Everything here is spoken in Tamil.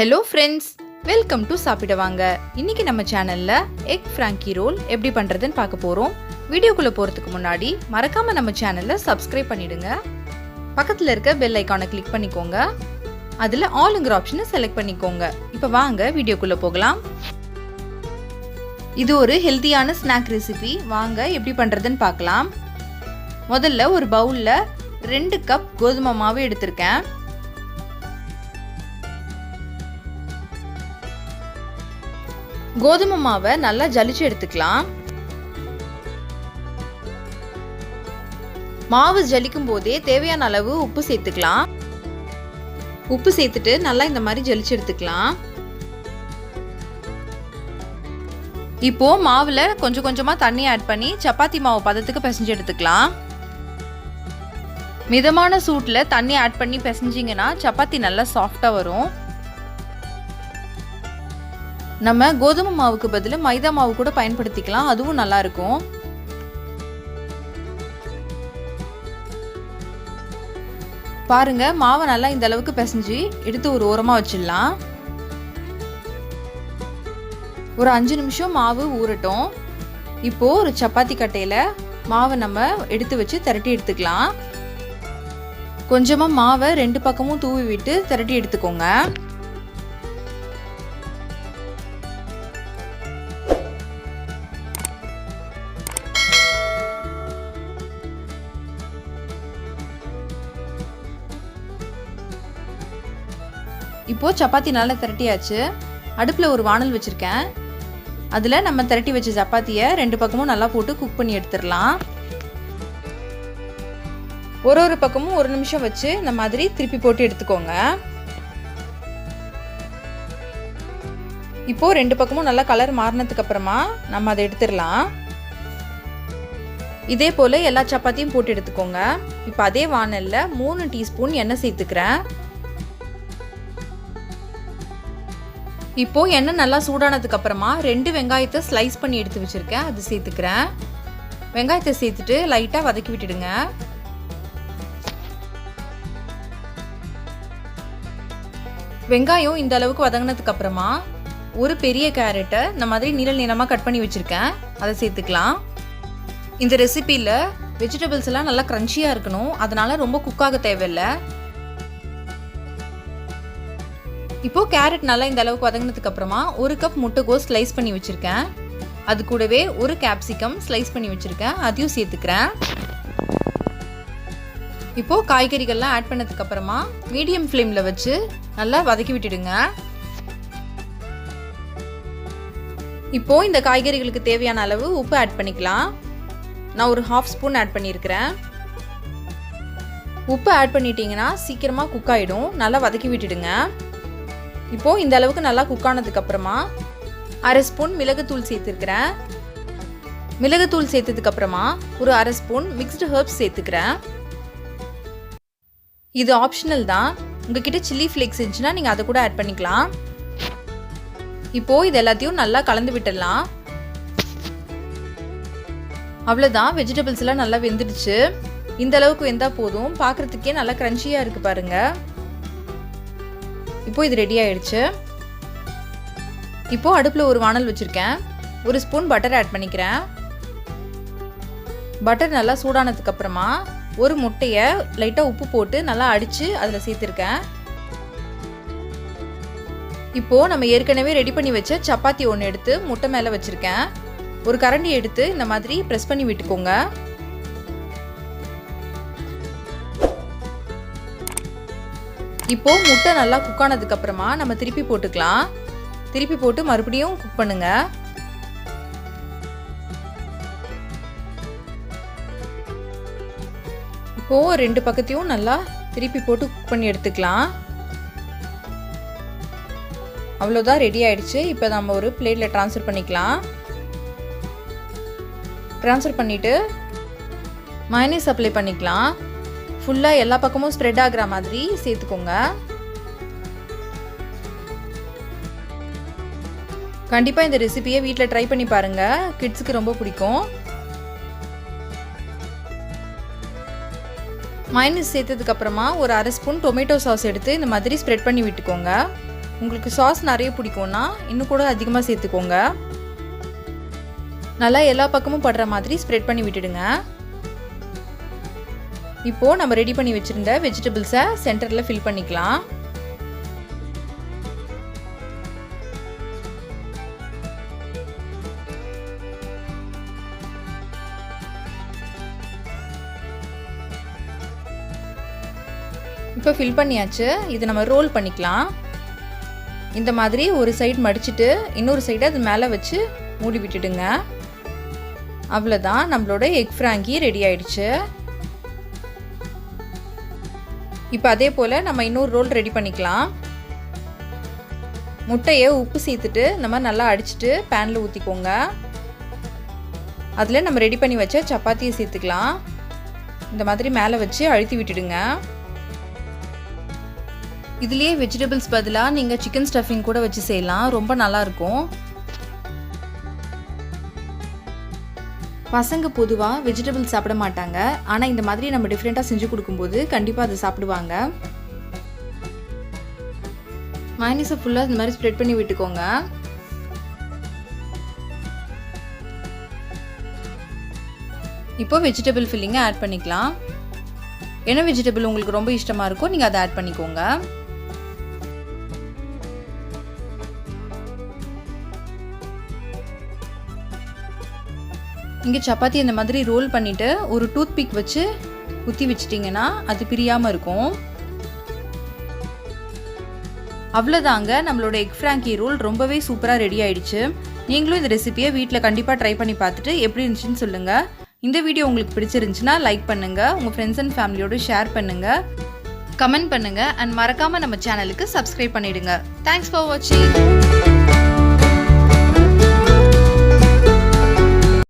ஹலோ ஃப்ரெண்ட்ஸ், வெல்கம் டு சாப்பிட வாங்க. இன்னைக்கு நம்ம சேனல்ல எக் ஃப்ராங்கி ரோல் எப்படி பண்றதுன்னு பார்க்க போறோம். வீடியோக்குள்ள போறதுக்கு முன்னாடி மறக்காம நம்ம சேனலை சப்ஸ்கிரைப் பண்ணிடுங்க. பக்கத்துல இருக்க பெல் ஐகானை கிளிக் பண்ணிக்கோங்க. அதுல ஆல்ங்கிற ஆப்ஷனை செலக்ட் பண்ணிக்கோங்க. இப்போ வாங்க வீடியோக்குள்ள போகலாம். இது ஒரு ஹெல்தியான ஸ்நாக் ரெசிபி. வாங்க எப்படி பண்றதுன்னு பார்க்கலாம். முதல்ல ஒரு பவுல்ல 2 கப் கோதுமை மாவு எடுத்திருக்கேன். கோதுமை மாவை நல்லா ஜலிச்சு எடுத்துக்கலாம். மாவு ஜலிக்கும் போதே தேவையான அளவு உப்பு சேர்த்துக்கலாம். உப்பு சேர்த்துட்டு நல்லா இந்த மாதிரி ஜலிச்சு எடுத்துக்கலாம். இப்போ மாவுல கொஞ்சம் கொஞ்சமா தண்ணி ஆட் பண்ணி சப்பாத்தி மாவு பதத்துக்கு பிசைஞ்சு எடுத்துக்கலாம். மிதமான சூட்ல தண்ணி ஆட் பண்ணி பிசைஞ்சிங்கன்னா சப்பாத்தி நல்லா சாஃப்டா வரும். நம்ம கோதுமை மாவுக்கு பதிலா மைதா மாவு கூட பயன்படுத்திக்கலாம், அதுவும் நல்லா இருக்கும். பாருங்க, மாவை நல்லா இந்த அளவுக்கு பிசைஞ்சு எடுத்து ஒரு ஓரமா வச்சிடலாம். ஒரு 5 நிமிஷம் மாவு ஊறட்டும். இப்போ ஒரு சப்பாத்தி கட்டையில மாவை நம்ம எடுத்து வச்சு திரட்டி எடுத்துக்கலாம். கொஞ்சமா மாவை 2 பக்கமும் தூவி விட்டு திரட்டி எடுத்துக்கோங்க. இப்போ சப்பாத்தி நல்லா திரட்டியாச்சு. அடுப்புல ஒரு வாணல் வச்சிருக்கேன். அதுல நம்ம திரட்டி வச்ச சப்பாத்தியை 2 பக்கமும் நல்லா போட்டு குக் பண்ணி எடுத்துடலாம். ஒரு பக்கமும் 1 நிமிஷம் வச்சு இந்த மாதிரி திருப்பி போட்டு எடுத்துக்கோங்க. இப்போ 2 பக்கமும் நல்லா கலர் மாறினதுக்கு அப்புறமா நம்ம அதை எடுத்துடலாம். இதே போல எல்லா சப்பாத்தியும் போட்டு எடுத்துக்கோங்க. இப்போ அதே வாணல்ல 3 டீஸ்பூன் எண்ணெய் சேர்த்துக்கிறேன். இப்போ எண்ணெய் நல்லா சூடானதுக்கு அப்புறமா 2 வெங்காயத்தை ஸ்லைஸ் பண்ணி எடுத்து வச்சிருக்கேன், அது சேர்த்துக்கிறேன். வெங்காயத்தை சேர்த்துட்டு லைட்டா வதக்கி விட்டுடுங்க. வெங்காயம் இந்த அளவுக்கு வதங்கினதுக்கு அப்புறமா ஒரு பெரிய கேரட்டை இந்த மாதிரி நீளமா கட் பண்ணி வச்சிருக்கேன், அதை சேர்த்துக்கலாம். இந்த ரெசிபியில வெஜிடபிள்ஸ் எல்லாம் நல்லா கிரன்ச்சியா இருக்கணும், அதனால ரொம்ப குக்காக தேவையில்லை. இப்போ கேரட் நல்லா இந்த அளவுக்கு வதங்கினதுக்கு அப்புறமா 1 கப் முட்டைகோஸ் ஸ்லைஸ் பண்ணி வச்சிருக்கேன். அது கூடவே ஒரு கேப்சிகம் ஸ்லைஸ் பண்ணி வச்சிருக்கேன், அதையும் சேர்த்துக்கிறேன். இப்போ காய்கறிகள்லாம் ஆட் பண்ணதுக்கு அப்புறமா மீடியம் ஃப்ளேம்ல வச்சு நல்லா வதக்கி விட்டுடுங்க. இப்போ இந்த காய்கறிகளுக்கு தேவையான அளவு உப்பு ஆட் பண்ணிக்கலாம். நான் ஒரு 1/2 ஸ்பூன் ஆட் பண்ணியிருக்கிறேன். உப்பு ஆட் பண்ணிட்டீங்கன்னா சீக்கிரமா குக் ஆயிடும். நல்லா வதக்கி விட்டுடுங்க. இப்போ இந்த அளவுக்கு நல்லா குக் ஆனதுக்கு அப்புறமா 1/2 ஸ்பூன் மிளகுத்தூள் சேர்த்துக்கிறேன். மிளகுத்தூள் சேர்த்ததுக்கு அப்புறமா ஒரு 1/2 ஸ்பூன் மிக்ஸ்டு ஹெர்ப்ஸ் சேர்த்துக்கிறேன். இது ஆப்ஷனல் தான். உங்ககிட்ட சில்லி ஃப்ளேக்ஸ் இருந்துச்சுன்னா நீங்க அதை கூட ஆட் பண்ணிக்கலாம். இப்போ இது எல்லாத்தையும் நல்லா கலந்து விட்டுடலாம். அவ்வளவுதான், வெஜிடபிள்ஸ் எல்லாம் நல்லா வெந்துடுச்சு. இந்த அளவுக்கு வெந்தா போதும். பார்க்கறதுக்கே நல்லா கிரன்ச்சியா இருக்கு பாருங்க. இப்போ இது ரெடி ஆயிடுச்சு. இப்போ அடுப்புல ஒரு வாணல் வச்சிருக்கேன். 1 ஸ்பூன் பட்டர் ஆட் பண்ணிக்கிறேன். பட்டர் நல்லா சூடானதுக்கு அப்புறமா ஒரு முட்டையை லைட்டா உப்பு போட்டு நல்லா அடிச்சு அதுல சேர்த்திருக்கேன். இப்போ நம்ம ஏற்கனவே ரெடி பண்ணி வச்ச சப்பாத்தி ஒன்று எடுத்து முட்டை மேல வச்சிருக்கேன். ஒரு கரண்டி எடுத்து இந்த மாதிரி பிரஸ் பண்ணி விட்டுக்கோங்க. இப்போ முட்டை நல்லா குக் ஆனதுக்கு அப்புறமா நம்ம திருப்பி போட்டுக்கலாம். திருப்பி போட்டு மறுபடியும் குக் பண்ணுங்க. இப்போ 2 பக்கத்தையும் நல்லா திருப்பி போட்டு குக் பண்ணி எடுத்துக்கலாம். அவ்வளோதான், ரெடி ஆயிடுச்சு. இப்போ நம்ம ஒரு பிளேட்ல ட்ரான்ஸ்ஃபர் பண்ணிக்கலாம். ட்ரான்ஸ்ஃபர் பண்ணிட்டு மயோனைஸ் அப்ளை பண்ணிக்கலாம். ஃபுல்லாக எல்லா பக்கமும் ஸ்ப்ரெட் ஆகிற மாதிரி சேர்த்துக்கோங்க. கண்டிப்பாக இந்த ரெசிபியை வீட்டில் ட்ரை பண்ணி பாருங்க, கிட்ஸுக்கு ரொம்ப பிடிக்கும். மயோனைஸ் சேர்த்ததுக்கு அப்புறமா ஒரு 1/2 ஸ்பூன் டொமேட்டோ சாஸ் எடுத்து இந்த மாதிரி ஸ்ப்ரெட் பண்ணி விட்டுக்கோங்க. உங்களுக்கு சாஸ் நிறைய பிடிக்கும்னா இன்னும் கூட அதிகமாக சேர்த்துக்கோங்க. நல்லா எல்லா பக்கமும் படுற மாதிரி ஸ்ப்ரெட் பண்ணி விட்டுடுங்க. இப்போது நம்ம ரெடி பண்ணி வச்சுருந்த வெஜிடபிள்ஸை சென்டரில் ஃபில் பண்ணிக்கலாம். இப்போ ஃபில் பண்ணியாச்சு. இது நம்ம ரோல் பண்ணிக்கலாம். இந்த மாதிரி ஒரு சைடு மடிச்சுட்டு இன்னொரு சைடு அது மேலே வச்சு மூடி விட்டுடுங்க. அவ்வளோதான், நம்மளோட எக் ஃப்ராங்கி ரெடி ஆயிடுச்சு. இப்போ அதே போல் நம்ம இன்னொரு ரோல் ரெடி பண்ணிக்கலாம். முட்டையை உப்பு சேர்த்துட்டு நம்ம நல்லா அடிச்சுட்டு பேனில் ஊற்றிக்கோங்க. அதில் நம்ம ரெடி பண்ணி வச்ச சப்பாத்தியை சேர்த்துக்கலாம். இந்த மாதிரி மேலே வச்சு அழுத்தி விட்டுடுங்க. இதுலேயே வெஜிடபிள்ஸ் பதிலாக நீங்கள் சிக்கன் ஸ்டஃபிங் கூட வச்சு செய்யலாம். ரொம்ப நல்லாயிருக்கும். பசங்க பொதுவாக வெஜிடபிள்ஸ் சாப்பிட மாட்டாங்க. ஆனால் இந்த மாதிரி நம்ம டிஃப்ரெண்ட்டாக செஞ்சு கொடுக்கும்போது கண்டிப்பாக அதை சாப்பிடுவாங்க. மயோனைஸை ஃபுல்லாக இந்த மாதிரி ஸ்ப்ரெட் பண்ணி விட்டுக்கோங்க. இப்போ வெஜிடபிள் ஃபில்லிங்கை ஆட் பண்ணிக்கலாம். என்ன வெஜிடபிள் உங்களுக்கு ரொம்ப இஷ்டமாக இருக்கோ நீங்கள் அதை ஆட் பண்ணிக்கோங்க. இங்கே சப்பாத்தி இந்த மாதிரி ரோல் பண்ணிவிட்டு ஒரு டூத் பிக் வச்சு குத்தி வச்சிட்டிங்கன்னா அது பிரியாமல் இருக்கும். அவ்வளோதாங்க, நம்மளோட எக் ஃப்ராங்கி ரோல் ரொம்பவே சூப்பராக ரெடி ஆயிடுச்சு. நீங்களும் இந்த ரெசிபியை வீட்டில் கண்டிப்பாக ட்ரை பண்ணி பார்த்துட்டு எப்படி இருந்துச்சுன்னு சொல்லுங்கள். இந்த வீடியோ உங்களுக்கு பிடிச்சிருந்துச்சுன்னா லைக் பண்ணுங்கள், உங்கள் ஃப்ரெண்ட்ஸ் அண்ட் ஃபேமிலியோடு ஷேர் பண்ணுங்கள், கமெண்ட் பண்ணுங்கள் அண்ட் மறக்காமல் நம்ம சேனலுக்கு சப்ஸ்கிரைப் பண்ணிவிடுங்க. தேங்க்ஸ் ஃபார் வாட்சிங்.